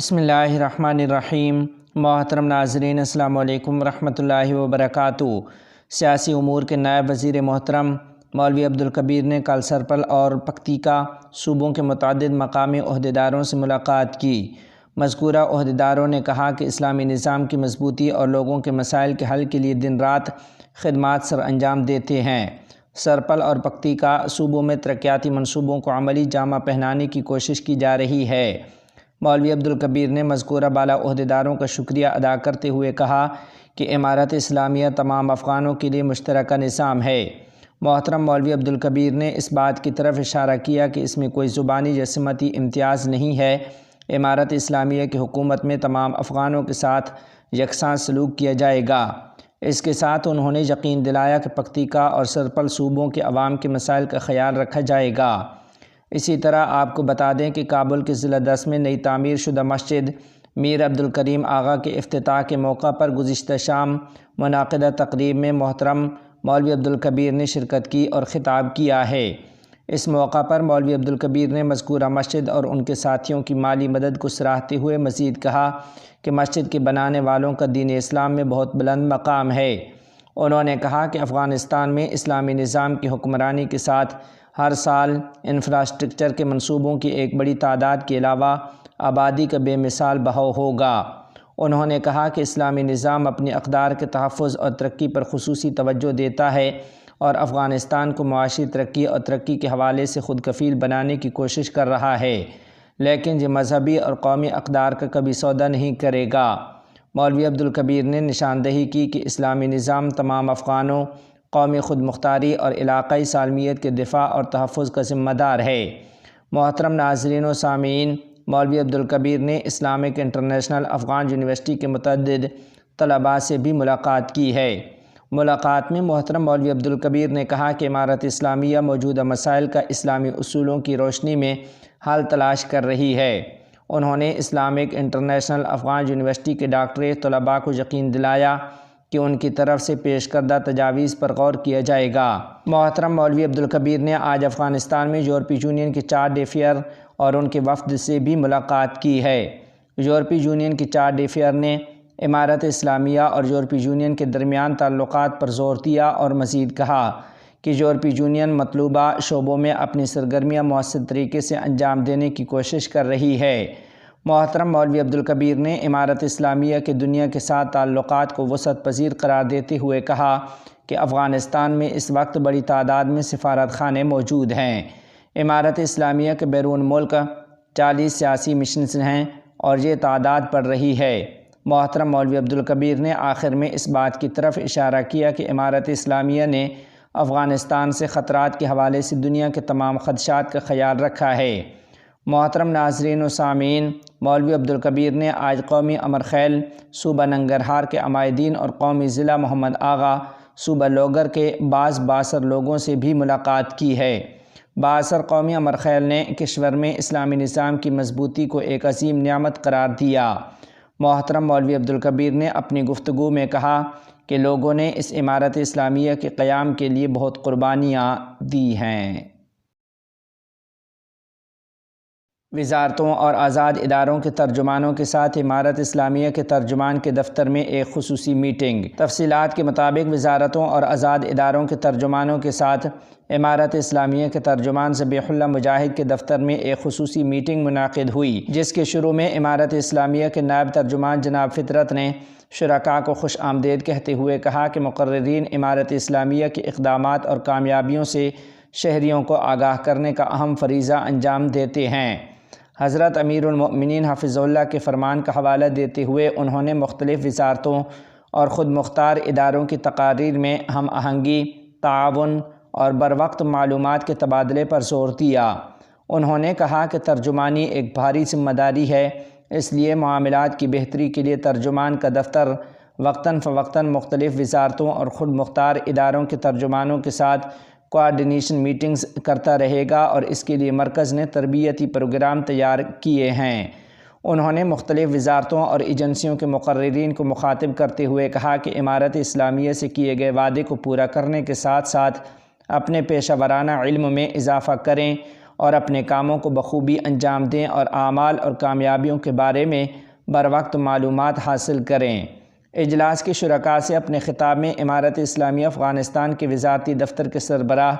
بسم اللہ الرحمن الرحیم۔ محترم ناظرین، السلام علیکم ورحمۃ اللہ وبرکاتہ۔ سیاسی امور کے نائب وزیر محترم مولوی عبدالکبیر نے کل سرپل اور پکتیکا صوبوں کے متعدد مقامی عہدیداروں سے ملاقات کی۔ مذکورہ عہدیداروں نے کہا کہ اسلامی نظام کی مضبوطی اور لوگوں کے مسائل کے حل کے لیے دن رات خدمات سر انجام دیتے ہیں۔ سرپل اور پکتیکا صوبوں میں ترقیاتی منصوبوں کو عملی جامہ پہنانے کی کوشش کی جا رہی ہے۔ مولوی عبدالکبیر نے مذکورہ بالا عہدیداروں کا شکریہ ادا کرتے ہوئے کہا کہ امارت اسلامیہ تمام افغانوں کے لیے مشترکہ نظام ہے۔ محترم مولوی عبدالکبیر نے اس بات کی طرف اشارہ کیا کہ اس میں کوئی زبانی یا سمتی امتیاز نہیں ہے۔ امارت اسلامیہ کی حکومت میں تمام افغانوں کے ساتھ یکساں سلوک کیا جائے گا۔ اس کے ساتھ انہوں نے یقین دلایا کہ پکتیکا اور سرپل صوبوں کے عوام کے مسائل کا خیال رکھا جائے گا۔ اسی طرح آپ کو بتا دیں کہ کابل کے ضلع 10 میں نئی تعمیر شدہ مسجد میر عبدالکریم آغا کے افتتاح کے موقع پر گزشتہ شام منعقدہ تقریب میں محترم مولوی عبدالکبیر نے شرکت کی اور خطاب کیا ہے۔ اس موقع پر مولوی عبدالکبیر نے مذکورہ مسجد اور ان کے ساتھیوں کی مالی مدد کو سراہتے ہوئے مزید کہا کہ مسجد کے بنانے والوں کا دین اسلام میں بہت بلند مقام ہے۔ انہوں نے کہا کہ افغانستان میں اسلامی نظام کی حکمرانی کے ساتھ ہر سال انفراسٹرکچر کے منصوبوں کی ایک بڑی تعداد کے علاوہ آبادی کا بے مثال بہاؤ ہوگا۔ انہوں نے کہا کہ اسلامی نظام اپنی اقدار کے تحفظ اور ترقی پر خصوصی توجہ دیتا ہے اور افغانستان کو معاشی ترقی اور ترقی کے حوالے سے خود کفیل بنانے کی کوشش کر رہا ہے، لیکن یہ مذہبی اور قومی اقدار کا کبھی سودا نہیں کرے گا۔ مولوی عبدالکبیر نے نشاندہی کی کہ اسلامی نظام تمام افغانوں، قومی خود مختاری اور علاقائی سالمیت کے دفاع اور تحفظ کا ذمہ دار ہے۔ محترم ناظرین و سامعین، مولوی عبدالکبیر نے اسلامک انٹرنیشنل افغان یونیورسٹی کے متعدد طلباء سے بھی ملاقات کی ہے۔ ملاقات میں محترم مولوی عبدالکبیر نے کہا کہ امارت اسلامیہ موجودہ مسائل کا اسلامی اصولوں کی روشنی میں حل تلاش کر رہی ہے۔ انہوں نے اسلامک انٹرنیشنل افغان یونیورسٹی کے ڈاکٹریٹ طلباء کو یقین دلایا کہ ان کی طرف سے پیش کردہ تجاویز پر غور کیا جائے گا۔ محترم مولوی عبدالکبیر نے آج افغانستان میں یورپی یونین کے چارج افیئر اور ان کے وفد سے بھی ملاقات کی ہے۔ یورپی یونین کے چارج افیئر نے امارت اسلامیہ اور یورپی یونین کے درمیان تعلقات پر زور دیا اور مزید کہا کہ یورپی یونین مطلوبہ شعبوں میں اپنی سرگرمیاں مؤثر طریقے سے انجام دینے کی کوشش کر رہی ہے۔ محترم مولوی عبدالکبیر نے امارت اسلامیہ کے دنیا کے ساتھ تعلقات کو وسعت پذیر قرار دیتے ہوئے کہا کہ افغانستان میں اس وقت بڑی تعداد میں سفارت خانے موجود ہیں۔ امارت اسلامیہ کے بیرون ملک 40 سیاسی مشنز ہیں اور یہ تعداد بڑھ رہی ہے۔ محترم مولوی عبدالکبیر نے آخر میں اس بات کی طرف اشارہ کیا کہ امارت اسلامیہ نے افغانستان سے خطرات کے حوالے سے دنیا کے تمام خدشات کا خیال رکھا ہے۔ محترم ناظرین و سامعین، مولوی عبدالکبیر نے آج قومی امر خیل صوبہ ننگرہار کے عمائدین اور قومی ضلع محمد آغا صوبہ لوگر کے بعض بااثر لوگوں سے بھی ملاقات کی ہے۔ بااثر قومی امر خیل نے کشور میں اسلامی نظام کی مضبوطی کو ایک عظیم نعمت قرار دیا۔ محترم مولوی عبدالکبیر نے اپنی گفتگو میں کہا کہ لوگوں نے اس امارت اسلامیہ کے قیام کے لیے بہت قربانیاں دی ہیں۔ وزارتوں اور آزاد اداروں کے ترجمانوں کے ساتھ امارت اسلامیہ کے ترجمان کے دفتر میں ایک خصوصی میٹنگ۔ تفصیلات کے مطابق وزارتوں اور آزاد اداروں کے ترجمانوں کے ساتھ امارت اسلامیہ کے ترجمان ذبیح اللہ مجاہد کے دفتر میں ایک خصوصی میٹنگ منعقد ہوئی، جس کے شروع میں امارت اسلامیہ کے نائب ترجمان جناب فطرت نے شرکاء کو خوش آمدید کہتے ہوئے کہا کہ مقررین امارت اسلامیہ کے اقدامات اور کامیابیوں سے شہریوں کو آگاہ کرنے کا اہم فریضہ انجام دیتے ہیں۔ حضرت امیر المؤمنین حفظہ اللہ کے فرمان کا حوالہ دیتے ہوئے انہوں نے مختلف وزارتوں اور خود مختار اداروں کی تقاریر میں ہم آہنگی، تعاون اور بروقت معلومات کے تبادلے پر زور دیا۔ انہوں نے کہا کہ ترجمانی ایک بھاری ذمہ داری ہے، اس لیے معاملات کی بہتری کے لیے ترجمان کا دفتر وقتاً فوقتاً مختلف وزارتوں اور خود مختار اداروں کے ترجمانوں کے ساتھ کوآرڈینیشن میٹنگز کرتا رہے گا اور اس کے لیے مرکز نے تربیتی پروگرام تیار کیے ہیں۔ انہوں نے مختلف وزارتوں اور ایجنسیوں کے مقررین کو مخاطب کرتے ہوئے کہا کہ امارت اسلامیہ سے کیے گئے وعدے کو پورا کرنے کے ساتھ ساتھ اپنے پیشہ ورانہ علم میں اضافہ کریں اور اپنے کاموں کو بخوبی انجام دیں اور اعمال اور کامیابیوں کے بارے میں بروقت معلومات حاصل کریں۔ اجلاس کے شرکاء سے اپنے خطاب میں امارت اسلامیہ افغانستان کے وزارتی دفتر کے سربراہ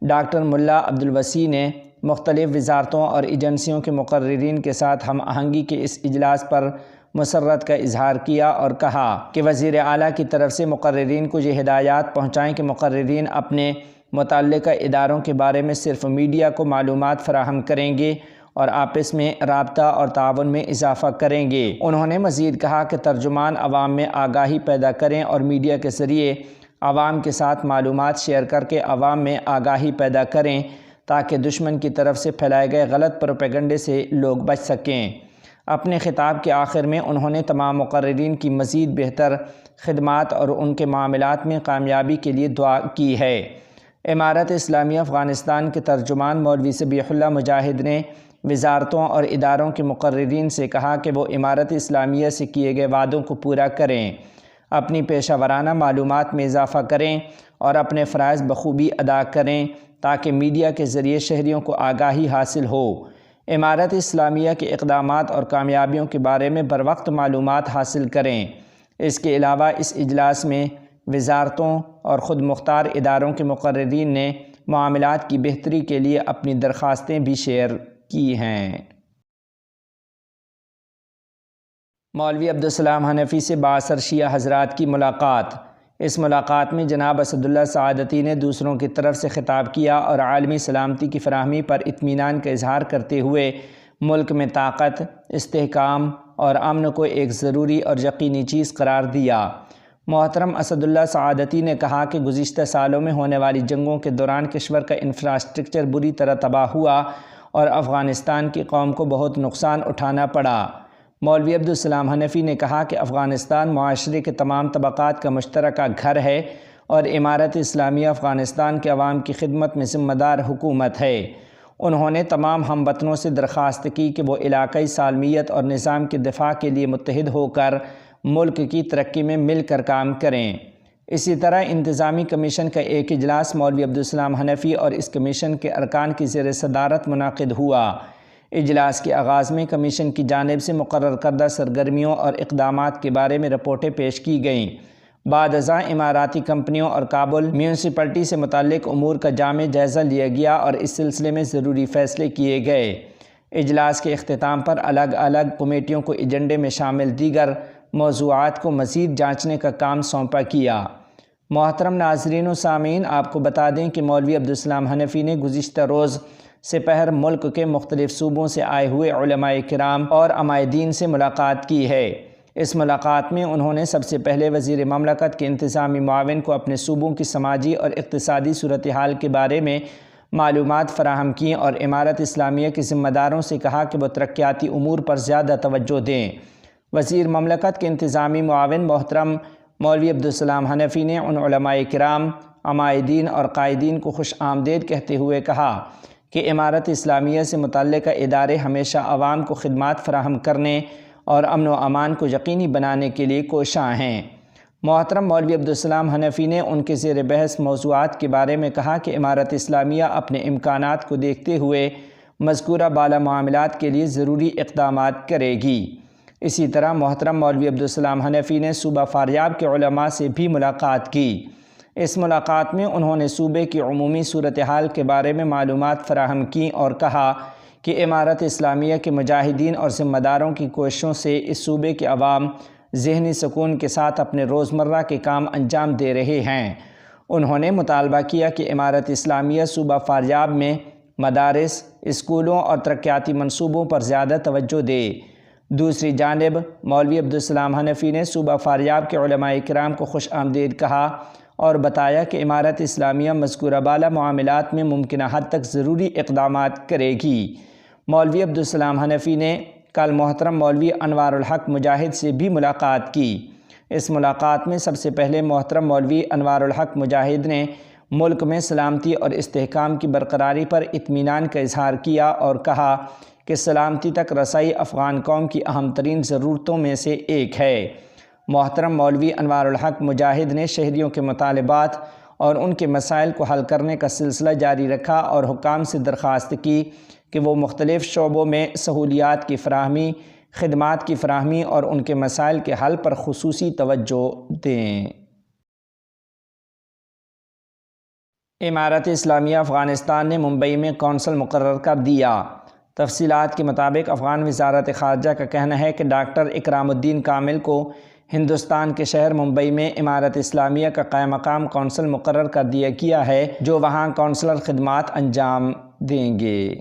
ڈاکٹر ملا عبدالوسیع نے مختلف وزارتوں اور ایجنسیوں کے مقررین کے ساتھ ہم آہنگی کے اس اجلاس پر مسرت کا اظہار کیا اور کہا کہ وزیر اعلیٰ کی طرف سے مقررین کو یہ ہدایات پہنچائیں کہ مقررین اپنے متعلقہ اداروں کے بارے میں صرف میڈیا کو معلومات فراہم کریں گے اور آپس میں رابطہ اور تعاون میں اضافہ کریں گے۔ انہوں نے مزید کہا کہ ترجمان عوام میں آگاہی پیدا کریں اور میڈیا کے ذریعے عوام کے ساتھ معلومات شیئر کر کے عوام میں آگاہی پیدا کریں تاکہ دشمن کی طرف سے پھیلائے گئے غلط پروپیگنڈے سے لوگ بچ سکیں۔ اپنے خطاب کے آخر میں انہوں نے تمام مقررین کی مزید بہتر خدمات اور ان کے معاملات میں کامیابی کے لیے دعا کی ہے۔ امارت اسلامیہ افغانستان کے ترجمان مولوی ذبیح اللہ مجاہد نے وزارتوں اور اداروں کے مقررین سے کہا کہ وہ امارت اسلامیہ سے کیے گئے وعدوں کو پورا کریں، اپنی پیشہ ورانہ معلومات میں اضافہ کریں اور اپنے فرائض بخوبی ادا کریں تاکہ میڈیا کے ذریعے شہریوں کو آگاہی حاصل ہو۔ امارت اسلامیہ کے اقدامات اور کامیابیوں کے بارے میں بروقت معلومات حاصل کریں۔ اس کے علاوہ اس اجلاس میں وزارتوں اور خود مختار اداروں کے مقررین نے معاملات کی بہتری کے لیے اپنی درخواستیں بھی شیئر کی ہیں۔ مولوی عبدالسلام حنفی سے بااثر شیعہ حضرات کی ملاقات۔ اس ملاقات میں جناب اسد اللہ سعادتی نے دوسروں کی طرف سے خطاب کیا اور عالمی سلامتی کی فراہمی پر اطمینان کا اظہار کرتے ہوئے ملک میں طاقت، استحکام اور امن کو ایک ضروری اور یقینی چیز قرار دیا۔ محترم اسد اللہ سعادتی نے کہا کہ گزشتہ سالوں میں ہونے والی جنگوں کے دوران کشور کا انفراسٹرکچر بری طرح تباہ ہوا اور افغانستان کی قوم کو بہت نقصان اٹھانا پڑا۔ مولوی عبدالسلام حنفی نے کہا کہ افغانستان معاشرے کے تمام طبقات کا مشترکہ گھر ہے اور امارت اسلامیہ افغانستان کے عوام کی خدمت میں ذمہ دار حکومت ہے۔ انہوں نے تمام ہم وطنوں سے درخواست کی کہ وہ علاقائی سالمیت اور نظام کے دفاع کے لیے متحد ہو کر ملک کی ترقی میں مل کر کام کریں۔ اسی طرح انتظامی کمیشن کا ایک اجلاس مولوی عبدالسلام حنفی اور اس کمیشن کے ارکان کی زیر صدارت منعقد ہوا۔ اجلاس کے آغاز میں کمیشن کی جانب سے مقرر کردہ سرگرمیوں اور اقدامات کے بارے میں رپورٹیں پیش کی گئیں۔ بعد ازاں اماراتی کمپنیوں اور کابل میونسپلٹی سے متعلق امور کا جامع جائزہ لیا گیا اور اس سلسلے میں ضروری فیصلے کیے گئے۔ اجلاس کے اختتام پر الگ الگ کمیٹیوں کو ایجنڈے میں شامل دیگر موضوعات کو مزید جانچنے کا کام سونپا گیا۔ محترم ناظرین و سامعین، آپ کو بتا دیں کہ مولوی عبدالسلام حنفی نے گزشتہ روز سپہر ملک کے مختلف صوبوں سے آئے ہوئے علماء کرام اور عمائدین سے ملاقات کی ہے۔ اس ملاقات میں انہوں نے سب سے پہلے وزیر مملکت کے انتظامی معاون کو اپنے صوبوں کی سماجی اور اقتصادی صورتحال کے بارے میں معلومات فراہم کیں اور امارت اسلامیہ کے ذمہ داروں سے کہا کہ وہ ترقیاتی امور پر زیادہ توجہ دیں۔ وزیر مملکت کے انتظامی معاون محترم مولوی عبدالسلام حنفی نے ان علماء کرام، عمائدین اور قائدین کو خوش آمدید کہتے ہوئے کہا کہ امارت اسلامیہ سے متعلقہ ادارے ہمیشہ عوام کو خدمات فراہم کرنے اور امن و امان کو یقینی بنانے کے لیے کوشاں ہیں۔ محترم مولوی عبدالسلام حنفی نے ان کے زیر بحث موضوعات کے بارے میں کہا کہ امارت اسلامیہ اپنے امکانات کو دیکھتے ہوئے مذکورہ بالا معاملات کے لیے ضروری اقدامات کرے گی۔ اسی طرح محترم مولوی عبدالسلام حنفی نے صوبہ فاریاب کے علماء سے بھی ملاقات کی۔ اس ملاقات میں انہوں نے صوبے کی عمومی صورتحال کے بارے میں معلومات فراہم کیں اور کہا کہ امارت اسلامیہ کے مجاہدین اور ذمہ داروں کی کوششوں سے اس صوبے کے عوام ذہنی سکون کے ساتھ اپنے روزمرہ کے کام انجام دے رہے ہیں۔ انہوں نے مطالبہ کیا کہ امارت اسلامیہ صوبہ فاریاب میں مدارس، اسکولوں اور ترقیاتی منصوبوں پر زیادہ توجہ دے۔ دوسری جانب مولوی عبدالسلام حنفی نے صوبہ فاریاب کے علماء کرام کو خوش آمدید کہا اور بتایا کہ امارت اسلامیہ مذکورہ بالا معاملات میں ممکنہ حد تک ضروری اقدامات کرے گی۔ مولوی عبدالسلام حنفی نے کل محترم مولوی انوار الحق مجاہد سے بھی ملاقات کی۔ اس ملاقات میں سب سے پہلے محترم مولوی انوار الحق مجاہد نے ملک میں سلامتی اور استحکام کی برقراری پر اطمینان کا اظہار کیا اور کہا کہ سلامتی تک رسائی افغان قوم کی اہم ترین ضرورتوں میں سے ایک ہے۔ محترم مولوی انوار الحق مجاہد نے شہریوں کے مطالبات اور ان کے مسائل کو حل کرنے کا سلسلہ جاری رکھا اور حکام سے درخواست کی کہ وہ مختلف شعبوں میں سہولیات کی فراہمی، خدمات کی فراہمی اور ان کے مسائل کے حل پر خصوصی توجہ دیں۔ امارت اسلامیہ افغانستان نے ممبئی میں کونسل مقرر کر دیا۔ تفصیلات کے مطابق افغان وزارت خارجہ کا کہنا ہے کہ ڈاکٹر اکرام الدین کامل کو ہندوستان کے شہر ممبئی میں امارت اسلامیہ کا قائم مقام کونسل مقرر کر دیا گیا ہے، جو وہاں کونسلر خدمات انجام دیں گے۔